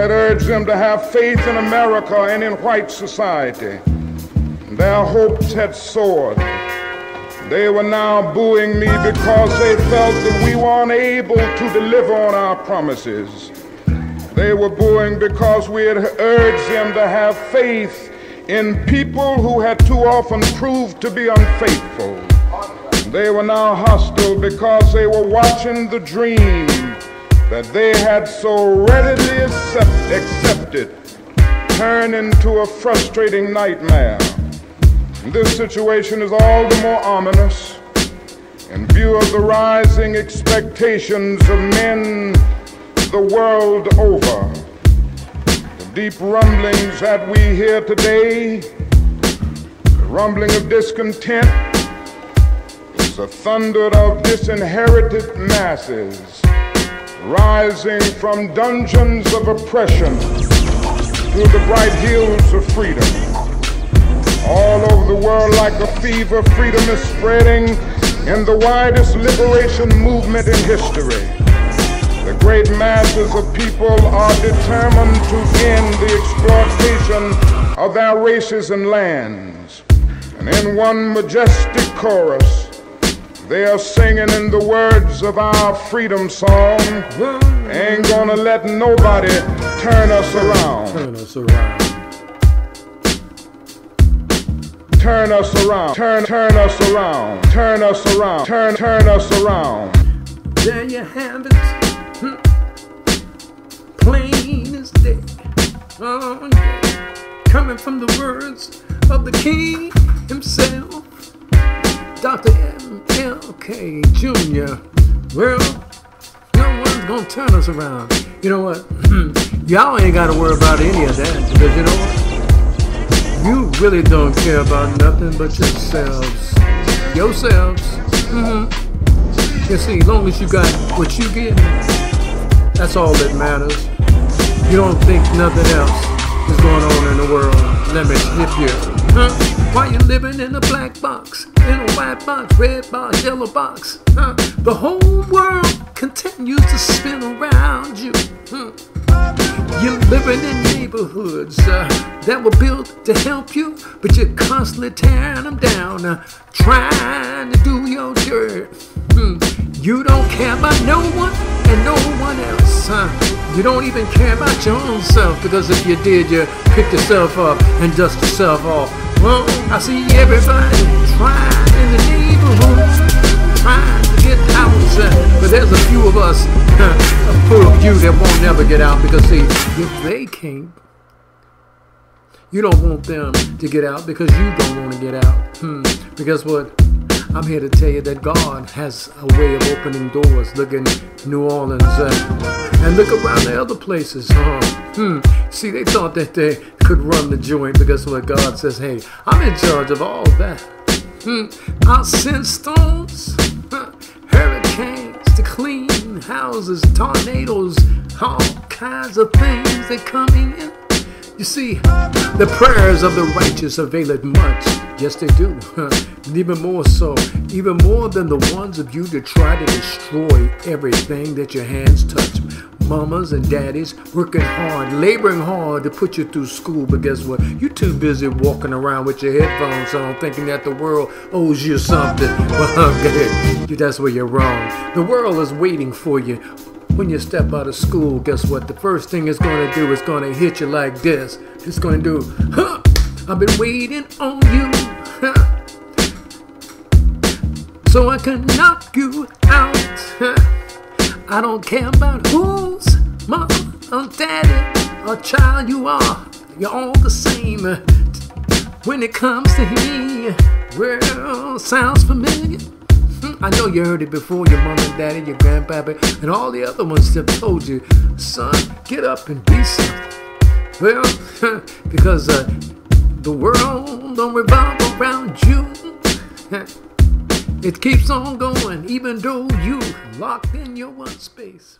had urged them to have faith in America and in white society. Their hopes had soared. They were now booing me because they felt that we weren't able to deliver on our promises. They were booing because we had urged them to have faith in people who had too often proved to be unfaithful. They were now hostile because they were watching the dream that they had so readily accepted turn into a frustrating nightmare. This situation is all the more ominous in view of the rising expectations of men the world over. The deep rumblings that we hear today, the rumbling of discontent, is the thunder of disinherited masses rising from dungeons of oppression to the bright hills of freedom. All over the world, like a fever, freedom is spreading in the widest liberation movement in history. The great masses of people are determined to end the exploitation of their races and lands. And in one majestic chorus, they are singing in the words of our freedom song, ain't gonna let nobody turn us around. Turn us around. Turn us around, turn us around, turn us around, turn us around. There you have it, plain as day. Oh, yeah. Coming from the words of the King himself, Dr. MLK Jr. Well, no one's gonna turn us around. You know what? Y'all ain't gotta worry about any of that, because you know what? You really don't care about nothing but yourselves. You see, as long as you got what you get, that's all that matters. You don't think nothing else is going on in the world. Let me hit you. Why you living in a black box, in a white box, red box, yellow box? The whole world continues to spin around you. You're living in neighborhoods that were built to help you, but you're constantly tearing them down, trying to do your dirt. You don't care about no one and no one else. You don't even care about your own self, because if you did, you pick yourself up and dust yourself off. Well, I see everybody trying in the neighborhood, trying to get out, but there's a few of us, a few of you that won't never get out, because see, if they can't, you don't want them to get out because you don't want to get out. Because what? I'm here to tell you that God has a way of opening doors. Look in New Orleans and look around the other places. See, they thought that they could run the joint, because what God says, hey, I'm in charge of all that. I'll send storms, hurricanes to clean houses, tornadoes, all kinds of things that come in. You see, the prayers of the righteous availeth much. Yes, they do. Even more so, even more than the ones of you that try to destroy everything that your hands touch. Mamas and daddies working hard, laboring hard to put you through school, but guess what? You're too busy walking around with your headphones on, thinking that the world owes you something. Well, that's where you're wrong. The world is waiting for you. When you step out of school, guess what? The first thing it's going to do is going to hit you like this. It's going to do, I've been waiting on you, so I can knock you out. I don't care about whose mom or daddy or child you are. You're all the same. When it comes to me, well, sounds familiar. I know you heard it before, your mom and daddy, your grandpappy, and all the other ones that told you, son, get up and be something. Well, because the world don't revolve around you. It keeps on going, even though you locked in your one space.